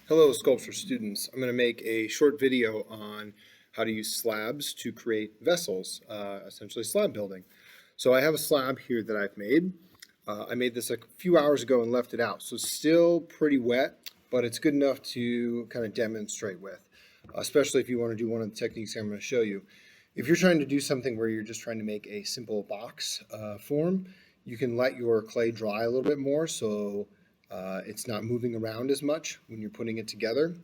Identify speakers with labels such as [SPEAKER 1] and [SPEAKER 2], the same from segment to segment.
[SPEAKER 1] Hello, sculpture students. I'm going to make a short video on how to use slabs to create vessels, essentially slab building. So I have a slab here that I've made. I made this a few hours ago and left it out. So it's still pretty wet, but it's good enough to kind of demonstrate with, especially if you want to do one of the techniques I'm going to show you. If you're trying to do something where you're just trying to make a simple box form, you can let your clay dry a little bit more so it's not moving around as much when you're putting it together.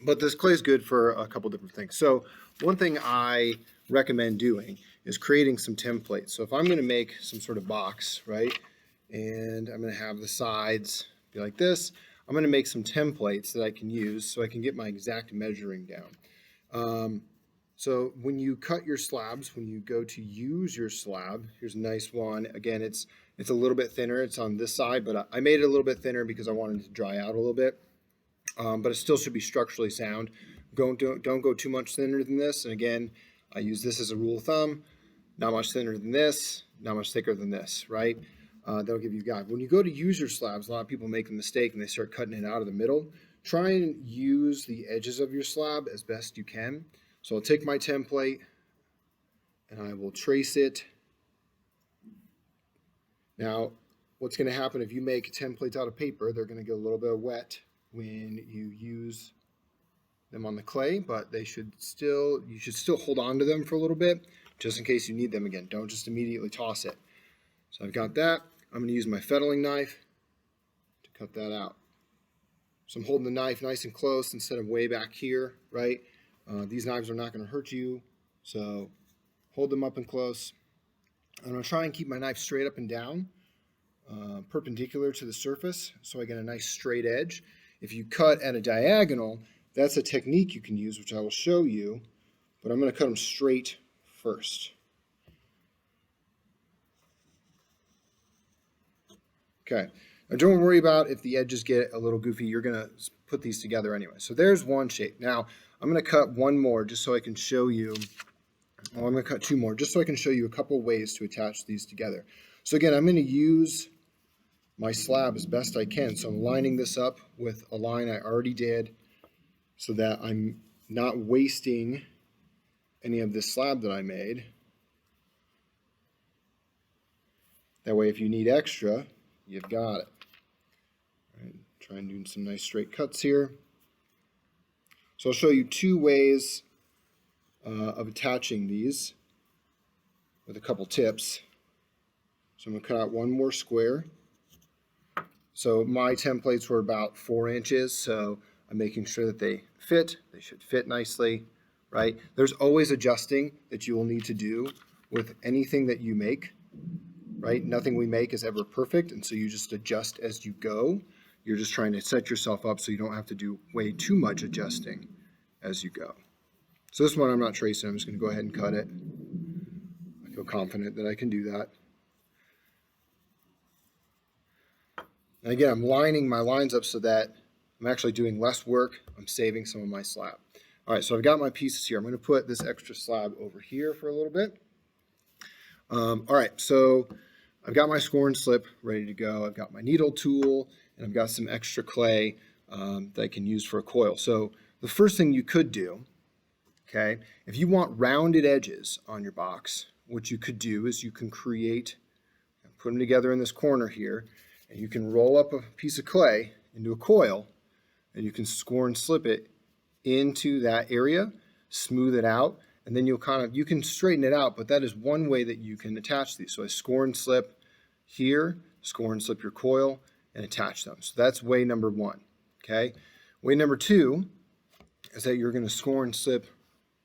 [SPEAKER 1] But this clay is good for a couple different things. So one thing I recommend doing is creating some templates. So if I'm going to make some sort of box, right, and I'm going to have the sides be like this, I'm going to make some templates that I can use so I can get my exact measuring down. So when you cut your slabs, when you go to use your slab, here's a nice one. Again, it's a little bit thinner. It's on this side, but I made it a little bit thinner because I wanted it to dry out a little bit. But it still should be structurally sound. Don't go too much thinner than this. And again, I use this as a rule of thumb. Not much thinner than this, not much thicker than this, right? That'll give you a guide. When you go to use your slabs, a lot of people make a mistake and they start cutting it out of the middle. Try and use the edges of your slab as best you can. So I'll take my template and I will trace it. Now, what's going to happen if you make templates out of paper, they're going to get a little bit wet when you use them on the clay, but you should still hold on to them for a little bit just in case you need them again. Don't just immediately toss it. So I've got that. I'm going to use my fettling knife to cut that out. So I'm holding the knife nice and close instead of way back here, right? These knives are not going to hurt you, so hold them up and close. I'm going to try and keep my knife straight up and down, perpendicular to the surface, so I get a nice straight edge. If you cut at a diagonal, that's a technique you can use, which I will show you, but I'm going to cut them straight first. Okay, now don't worry about if the edges get a little goofy. You're going to put these together anyway. So there's one shape. Now, I'm going to cut one more just so I can show you. Well, I'm going to cut two more just so I can show you a couple ways to attach these together. So again, I'm going to use my slab as best I can. So I'm lining this up with a line I already did so that I'm not wasting any of this slab that I made. That way, if you need extra, you've got it. All right, try and do some nice straight cuts here. So I'll show you two ways of attaching these with a couple tips. So I'm going to cut out one more square. So my templates were about 4 inches, so I'm making sure that they fit. They should fit nicely, right? There's always adjusting that you will need to do with anything that you make, right? Nothing we make is ever perfect, and so you just adjust as you go. You're just trying to set yourself up so you don't have to do way too much adjusting as you go. So this one I'm not tracing. I'm just going to go ahead and cut it. I feel confident that I can do that. And again, I'm lining my lines up so that I'm actually doing less work. I'm saving some of my slab. All right, so I've got my pieces here. I'm going to put this extra slab over here for a little bit. All right, so I've got my score and slip ready to go. I've got my needle tool, and I've got some extra clay that I can use for a coil. So the first thing you could do, okay, if you want rounded edges on your box, what you could do is you can create, put them together in this corner here, and you can roll up a piece of clay into a coil, and you can score and slip it into that area, smooth it out, and then you can straighten it out, but that is one way that you can attach these. So I score and slip here, score and slip your coil, and attach them. So that's way number one, okay? Way number two is that you're going to score and slip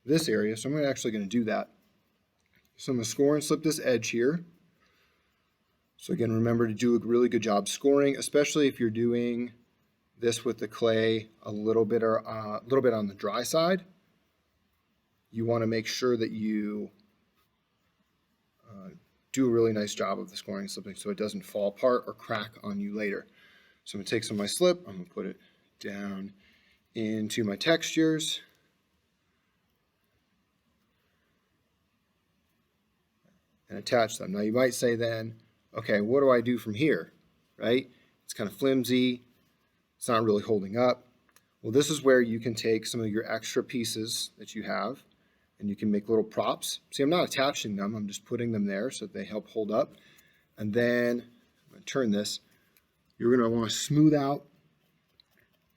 [SPEAKER 1] this area. So I'm actually going to do that. So I'm going to score and slip this edge here. So again, remember to do a really good job scoring, especially if you're doing this with the clay a little bit on the dry side. You want to make sure that you do a really nice job of the scoring and slipping so it doesn't fall apart or crack on you later. So I'm going to take some of my slip, I'm going to put it down into my textures. And attach them. Now you might say then, okay, what do I do from here, right? It's kind of flimsy. It's not really holding up. Well, this is where you can take some of your extra pieces that you have and you can make little props. See, I'm not attaching them, I'm just putting them there so that they help hold up. And then, I'm going to turn this, you're going to want to smooth out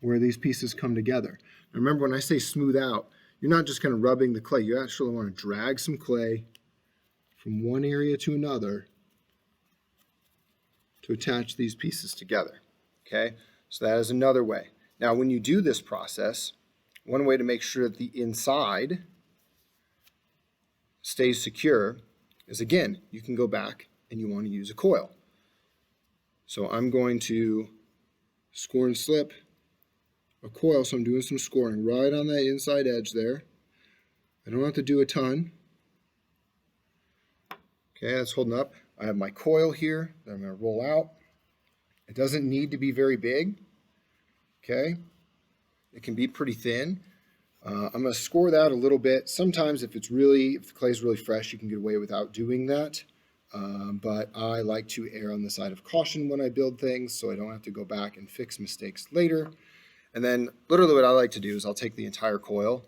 [SPEAKER 1] where these pieces come together. Now remember, when I say smooth out, you're not just kind of rubbing the clay. You actually want to drag some clay from one area to another to attach these pieces together. Okay, so that is another way. Now, when you do this process, one way to make sure that the inside stays secure is, again, you can go back and you want to use a coil. So I'm going to score and slip a coil, so I'm doing some scoring right on that inside edge there. I don't have to do a ton. Okay, that's holding up. I have my coil here that I'm going to roll out. It doesn't need to be very big. Okay, it can be pretty thin. I'm going to score that a little bit. Sometimes if the clay is really fresh, you can get away without doing that. But I like to err on the side of caution when I build things, so I don't have to go back and fix mistakes later. And then literally what I like to do is I'll take the entire coil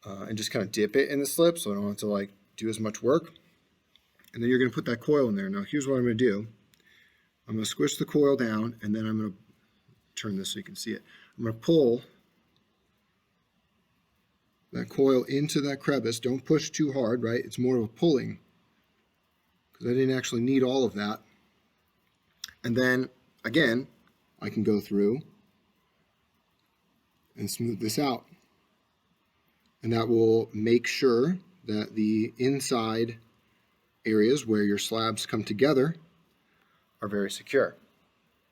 [SPEAKER 1] and just kind of dip it in the slip so I don't have to do as much work. And then you're going to put that coil in there. Now here's what I'm going to do. I'm going to squish the coil down, and then I'm going to turn this so you can see it. I'm going to pull that coil into that crevice. Don't push too hard, right? It's more of a pulling because I didn't actually need all of that. And then, again, I can go through and smooth this out. And that will make sure that the inside areas where your slabs come together are very secure.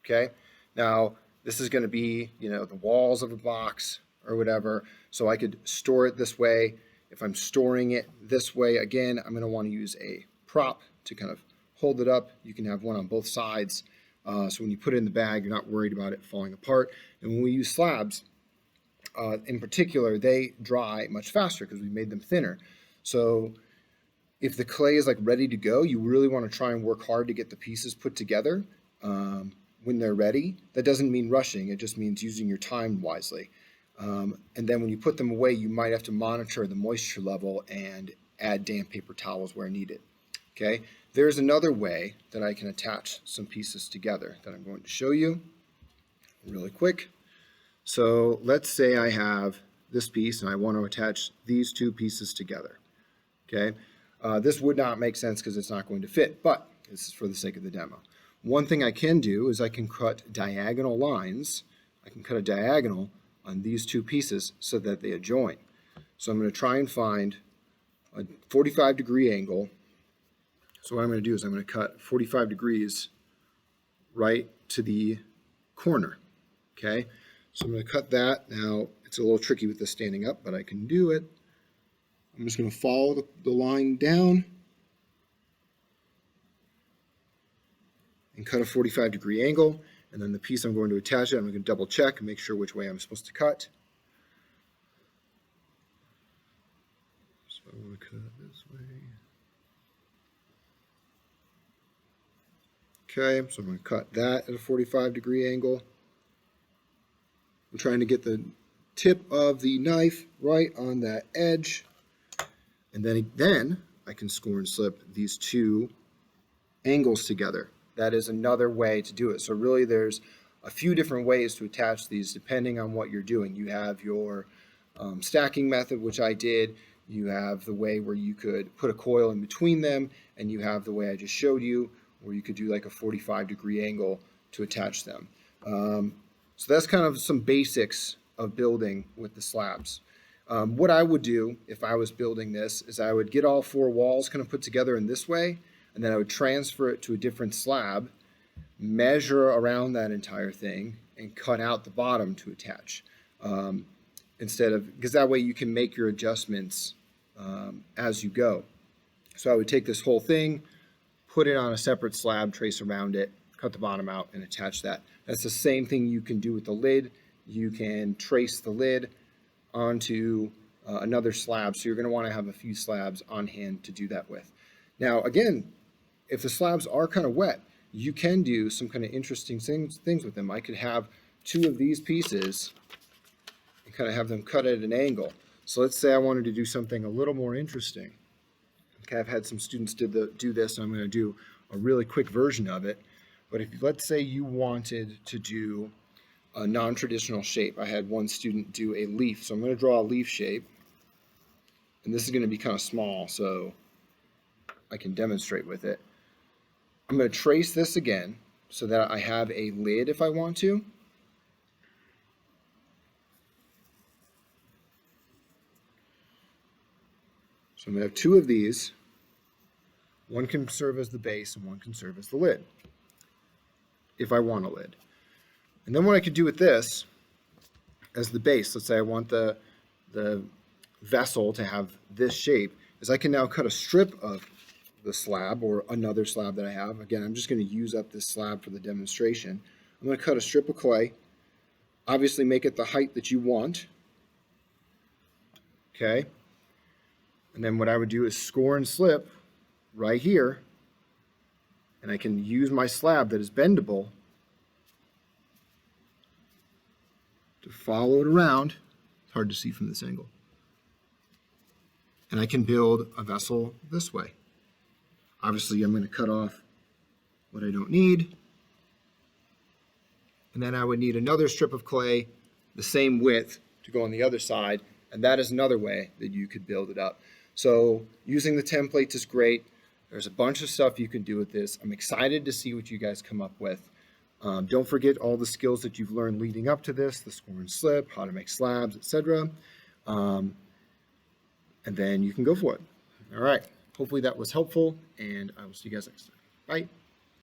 [SPEAKER 1] Okay? Now, this is going to be, the walls of a box or whatever, so I could store it this way. If I'm storing it this way, again, I'm going to want to use a prop to kind of hold it up. You can have one on both sides, so when you put it in the bag, you're not worried about it falling apart. And when we use slabs, in particular, they dry much faster because we made them thinner. So if the clay is ready to go, you really want to try and work hard to get the pieces put together when they're ready. That doesn't mean rushing, it just means using your time wisely. And then when you put them away, you might have to monitor the moisture level and add damp paper towels where needed. Okay, there's another way that I can attach some pieces together that I'm going to show you really quick. So let's say I have this piece and I want to attach these two pieces together. Okay, this would not make sense because it's not going to fit, but this is for the sake of the demo. One thing I can do is I can cut diagonal lines. I can cut a diagonal on these two pieces so that they adjoin. So I'm going to try and find a 45-degree angle. So what I'm going to do is I'm going to cut 45 degrees right to the corner. Okay, so I'm going to cut that. Now, it's a little tricky with this standing up, but I can do it. I'm just going to follow the line down and cut a 45-degree angle. And then the piece I'm going to attach it, I'm going to double check and make sure which way I'm supposed to cut. So I'm going to cut it this way. Okay, so I'm going to cut that at a 45-degree angle. I'm trying to get the tip of the knife right on that edge. And then I can score and slip these two angles together. That is another way to do it. So really there's a few different ways to attach these depending on what you're doing. You have your stacking method, which I did. You have the way where you could put a coil in between them, and you have the way I just showed you where you could do a 45-degree angle to attach them. So that's kind of some basics of building with the slabs. What I would do if I was building this is I would get all four walls kind of put together in this way, and then I would transfer it to a different slab, measure around that entire thing, and cut out the bottom to attach. Because that way you can make your adjustments as you go. So I would take this whole thing, put it on a separate slab, trace around it, cut the bottom out, and attach that. That's the same thing you can do with the lid. You can trace the lid onto another slab, so you're going to want to have a few slabs on hand to do that with. Now, again, if the slabs are kind of wet, you can do some kind of interesting things with them. I could have two of these pieces kind of have them cut at an angle. So let's say I wanted to do something a little more interesting. Okay, I've had some students do this, and I'm going to do a really quick version of it. But if let's say you wanted to do a non-traditional shape. I had one student do a leaf, so I'm going to draw a leaf shape. And this is going to be kind of small, so I can demonstrate with it. I'm going to trace this again so that I have a lid if I want to. So I'm going to have two of these. One can serve as the base and one can serve as the lid, if I want a lid. And then what I could do with this as the base, let's say I want the vessel to have this shape, is I can now cut a strip of the slab or another slab that I have. Again, I'm just going to use up this slab for the demonstration. I'm going to cut a strip of clay, obviously make it the height that you want. Okay. And then what I would do is score and slip right here, and I can use my slab that is bendable to follow it around. It's hard to see from this angle. And I can build a vessel this way. Obviously, I'm going to cut off what I don't need. And then I would need another strip of clay, the same width, to go on the other side. And that is another way that you could build it up. So using the templates is great. There's a bunch of stuff you can do with this. I'm excited to see what you guys come up with. Don't forget all the skills that you've learned leading up to this, the score and slip, how to make slabs, etc. And then you can go for it. All right. Hopefully that was helpful, and I will see you guys next time. Bye.